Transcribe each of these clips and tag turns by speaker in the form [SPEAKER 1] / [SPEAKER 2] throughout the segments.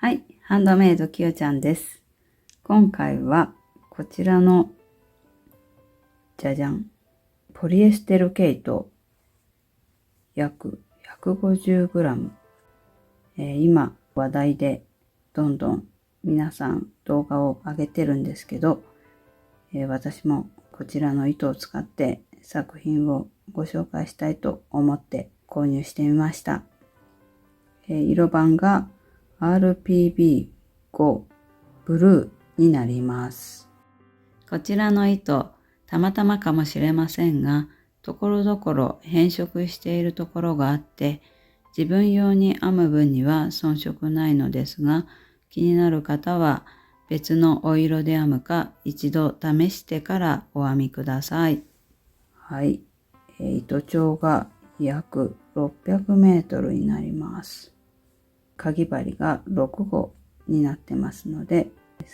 [SPEAKER 1] はい、ハンドメイドきよちゃんです。今回はこちらのじゃじゃん、ポリエステル毛糸約 150g、今話題でどんどん皆さん動画を上げてるんですけど、私もこちらの糸を使って作品をご紹介したいと思って購入してみました。色番が RPB5 ブルーになります。こちらの糸、たまたまかもしれませんが、ところどころ変色しているところがあって、自分用に編む分には遜色ないのですが、気になる方は別のお色で編むか一度試してからお編みください。はい、糸長が約600メートルになります。かぎ針が6号になってますので、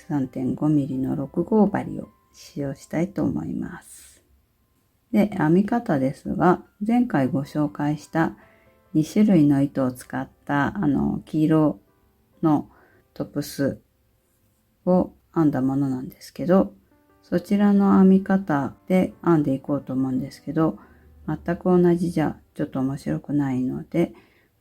[SPEAKER 1] 3.5 ミリの6号針を使用したいと思います。で、編み方ですが、前回ご紹介した2種類の糸を使った黄色のトップスを編んだものなんですけど、そちらの編み方で編んでいこうと思うんですけど、全く同じじゃちょっと面白くないので、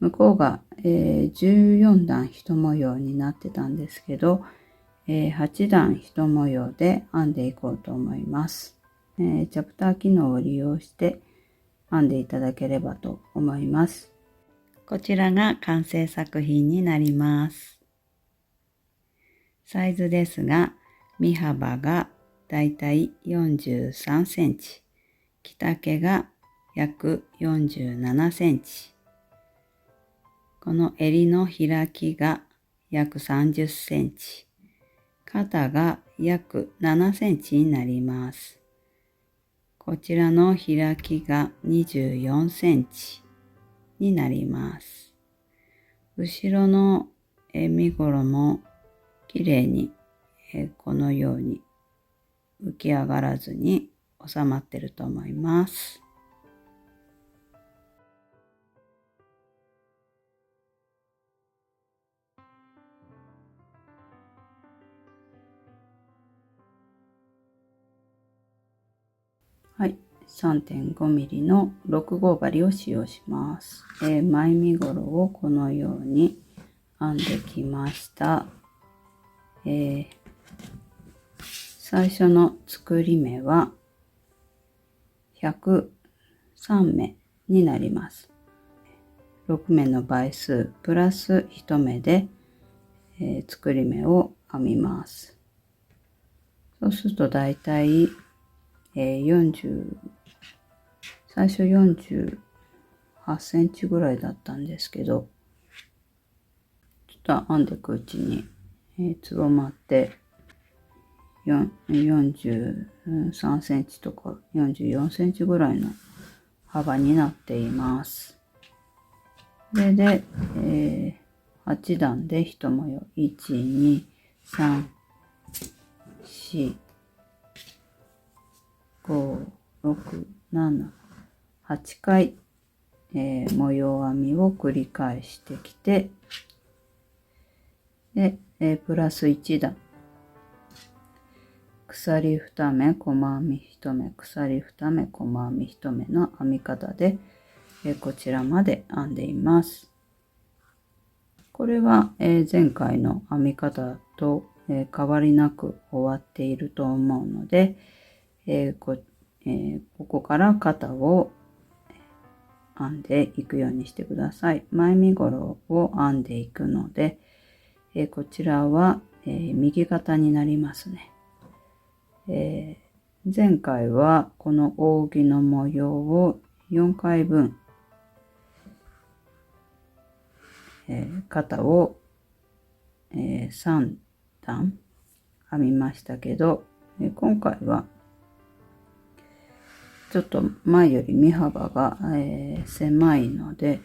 [SPEAKER 1] 向こうが、14段一模様になってたんですけど、8段一模様で編んでいこうと思います。チャプター機能を利用して編んでいただければと思います。こちらが完成作品になります。サイズですが、身幅がだいたい43センチ、着丈が約47センチ、この襟の開きが約30センチ、肩が約7センチになります。こちらの開きが24センチになります。後ろの身ごろもきれいにこのように浮き上がらずに収まってると思います。はい、3.5 ミリの6号針を使用します。前身ごろをこのように編んできました。最初の作り目は103目になります。6目の倍数プラス1目で、作り目を編みます。そうするとだいたい最初48センチぐらいだったんですけど、ちょっと編んでいくうちに、つぼまって43センチとか44センチぐらいの幅になっています。それで、8段で一模様1、2、3、4、5、6、7、8回、模様編みを繰り返してきて、で、プラス1段。鎖2目、細編み1目、鎖2目、細編み1目の編み方で、こちらまで編んでいます。これは、前回の編み方と、変わりなく終わっていると思うので、ここから肩を編んでいくようにしてください。前身ごろを編んでいくので、こちらは、右肩になりますね。前回はこの扇の模様を4回分、肩を、3段編みましたけど、今回はちょっと前より身幅が、狭いので、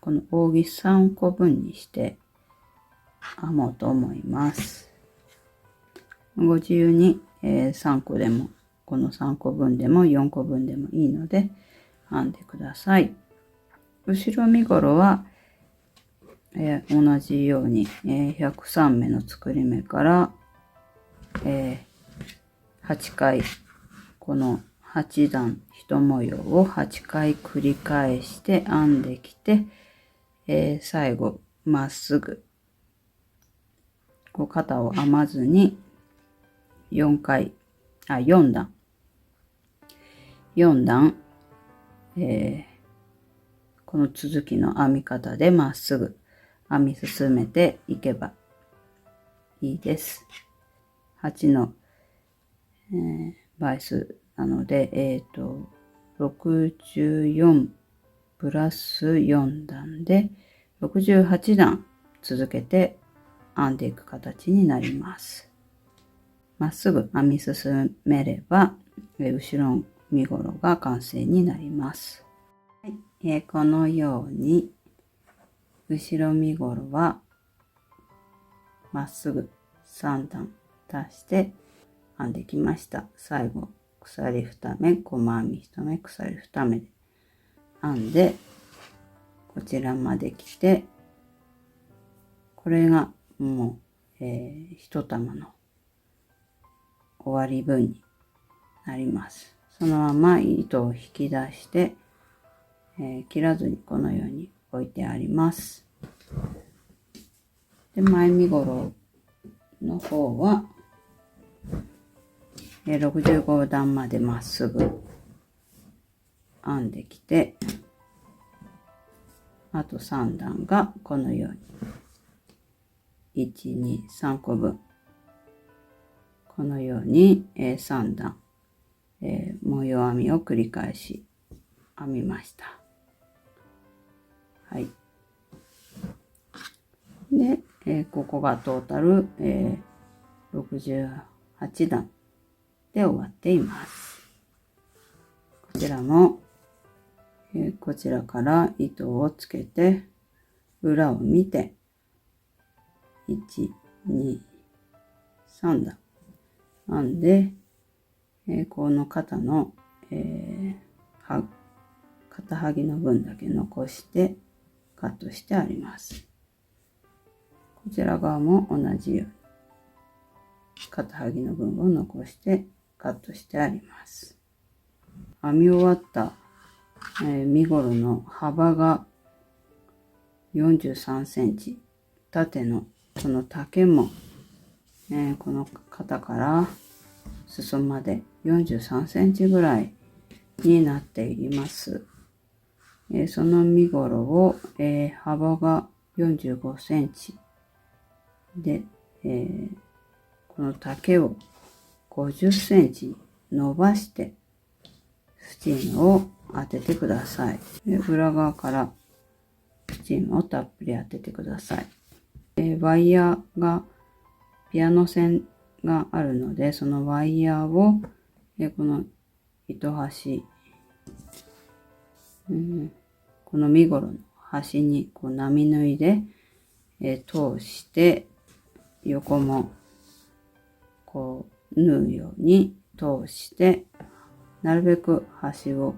[SPEAKER 1] この扇3個分にして編もうと思います。ご自由に、3個でもこの3個分でも4個分でもいいので編んでください。後ろ身ごろは同じように、103目の作り目から、8回、この8段1模様を8回繰り返して編んできて、最後まっすぐこう肩を編まずに4段この続きの編み方でまっすぐ編み進めていけばいいです。8の、倍数なので、64プラス4段で68段続けて編んでいく形になります。まっすぐ編み進めれば、後ろ身ごろが完成になります。はい、このように後ろ身ごろはまっすぐ3段足して編んできました。最後鎖2目、細編み1目、鎖2目で編んでこちらまで来て、これがもう、1玉の終わり分になります。そのまま糸を引き出して、切らずにこのように置いてあります。で、前身ごろの方は、65段までまっすぐ編んできて、あと3段がこのように1、2、3個分このように3段模様編みを繰り返し編みました。はい。で、ここがトータル、68段で終わっています。こちらも、こちらから糸をつけて裏を見て1、2、3段編んで、この肩の、肩はぎの分だけ残してカットしてあります。こちら側も同じように肩はぎの分を残してカットしてあります。編み終わった、身ごろの幅が43センチ、縦のこの丈も、この肩から裾まで43センチぐらいになっています。その身ごろを、幅が45センチで、この丈を50センチ伸ばしてスチームを当ててください。裏側からスチームをたっぷり当ててください。ワイヤーがピアノ線があるので、そのワイヤーをこの糸端、この身ごろの端にこう並縫いで、通して横もこう縫うように通して、なるべく端を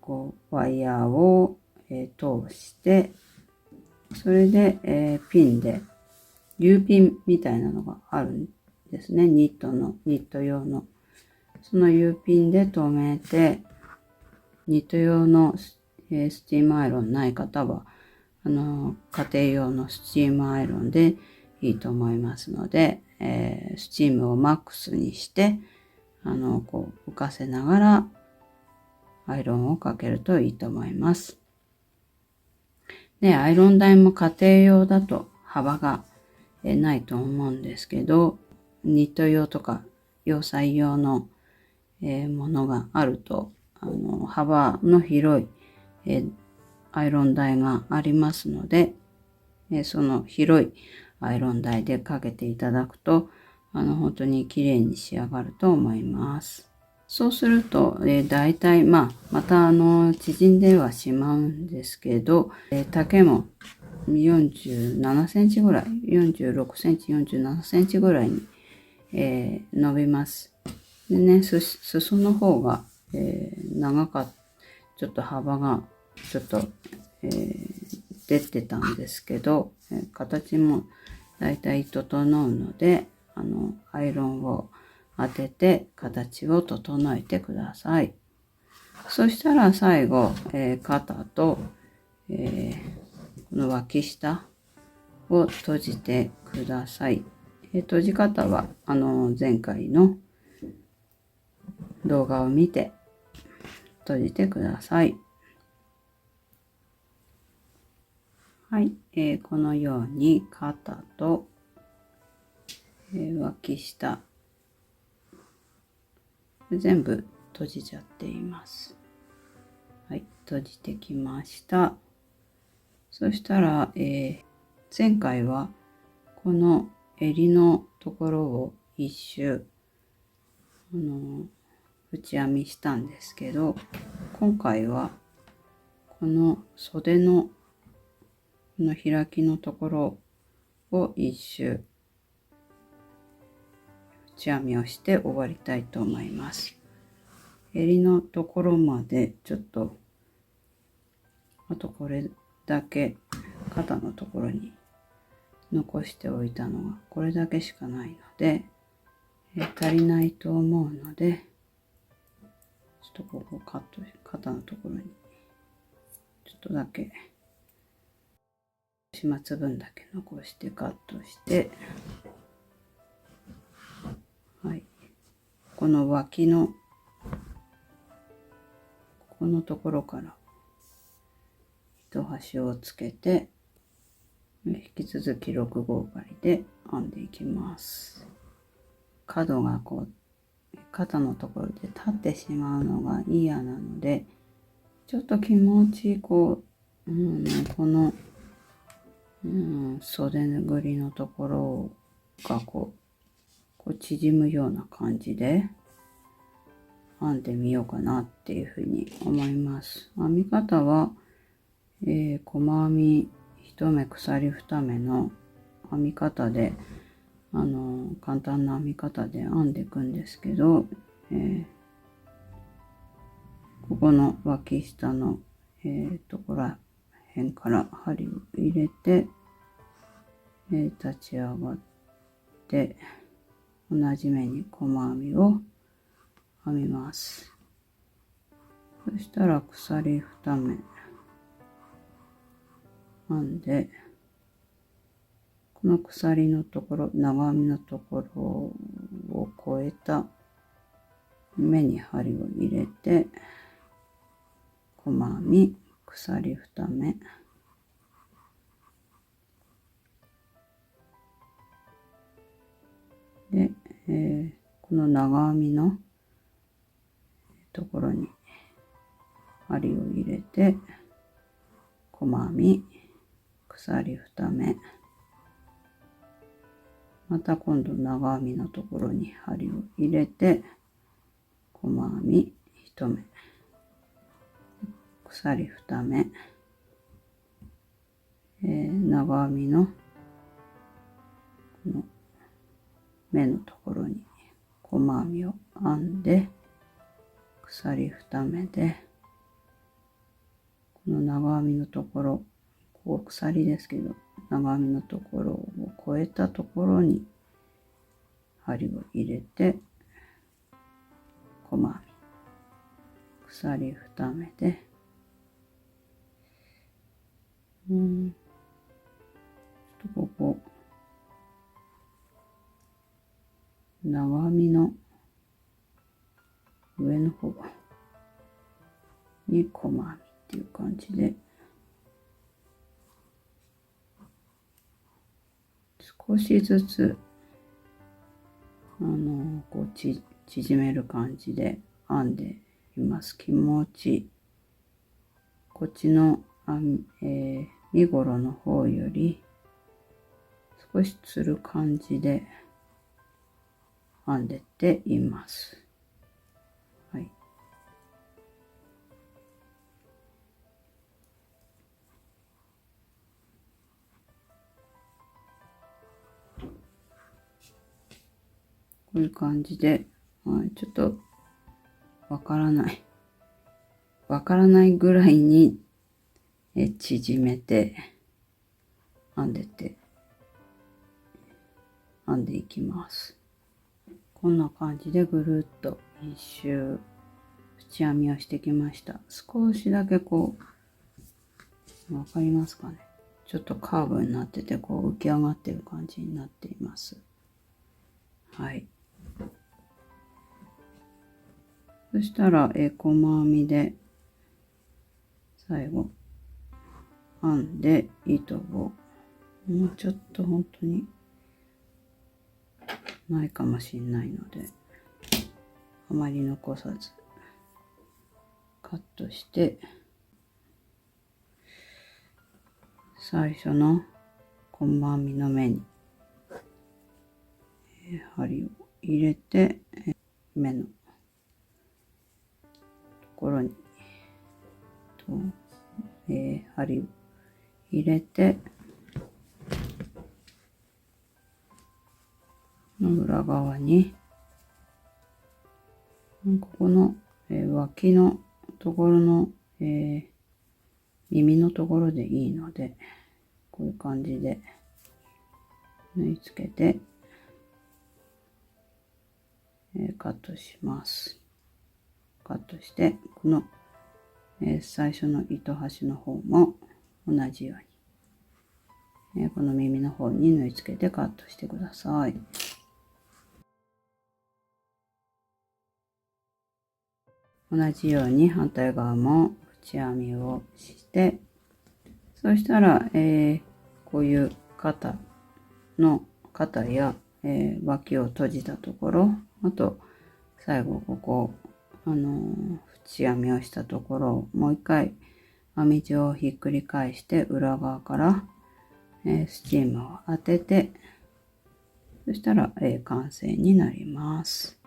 [SPEAKER 1] こうワイヤーを、通して、それで、ピンで U ピンみたいなのがあるんですね。ニット用のその U ピンで留めて、ニット用のスチームアイロンない方は家庭用のスチームアイロンでいいと思いますので、スチームをマックスにしてこう浮かせながらアイロンをかけるといいと思います。で、アイロン台も家庭用だと幅がないと思うんですけど、ニット用とか洋裁用のものがあると幅の広いアイロン台がありますので、その広いアイロン台でかけていただくと本当に綺麗に仕上がると思います。そうすると、だいたいまた縮んではしまうんですけど、丈も47センチぐらい、46センチ、47センチぐらいに、伸びます。でね、裾の方が、ちょっと幅がちょっと、出出てたんですけど、形もだいたい整うので、アイロンを当てて形を整えてください。そしたら最後、肩と、この脇下を閉じてください。閉じ方は前回の動画を見て閉じてください。はい、このように肩と、脇下全部閉じちゃっています。はい、閉じてきました。そしたら、前回はこの襟のところを一周内編みしたんですけど、今回はこの袖のこの開きのところを一周内編みをして終わりたいと思います。襟のところまでちょっとあとこれだけ肩のところに残しておいたのがこれだけしかないので、足りないと思うので、ちょっとここカット、肩のところにちょっとだけ始末分だけ残してカットして、はい、この脇のこのところから糸端をつけて、引き続き6号針で編んでいきます。角がこう肩のところで立ってしまうのが嫌なので、ちょっと気持ちこう、この、袖ぐりのところがこう縮むような感じで編んでみようかなっていうふうに思います。編み方は、細編み1目鎖2目の編み方で簡単な編み方で編んでいくんですけど、ここの脇下の、ところ辺から針を入れて、立ち上がって同じ目に細編みを編みます。そしたら鎖2目編んで、この鎖のところ、長編みのところを越えた目に針を入れて、細編み鎖2目で、この長編みのところに針を入れて、細編み鎖2目、また今度長編みのところに針を入れて、細編み1目、鎖2目、長編みのこの目のところに細編みを編んで、鎖2目で、この長編みのところ、ここ鎖ですけど、長編みのところを越えたところに針を入れて、細編み鎖2目で、ちょっとここ長編みの上の方に細編みっていう感じで、少しずつこう縮める感じで編んでいます。気持ちこっちの身ごろの方より少しつる感じで編んでっています。はい。こういう感じで、ちょっとわからないぐらいに縮めて編んでいきます。こんな感じでぐるっと一周縁編みをしてきました。少しだけこう、わかりますかね。ちょっとカーブになってて、こう浮き上がってる感じになっています。はい。そしたら、細編みで最後編んで糸をもうちょっと本当にないかもしれないのであまり残さずカットして最初の細編みの目に針を入れて目のところに針を入れて裏側にここの、脇のところの、耳のところでいいのでこういう感じで縫い付けて、カットします。カットしてこの、最初の糸端の方も同じように、この耳の方に縫い付けてカットしてください。同じように反対側も縁編みをして、そしたら、こういう肩や、脇を閉じたところ、あと最後ここ縁編みをしたところをもう一回編み地をひっくり返して裏側から、スチームを当てて、そしたら、完成になります。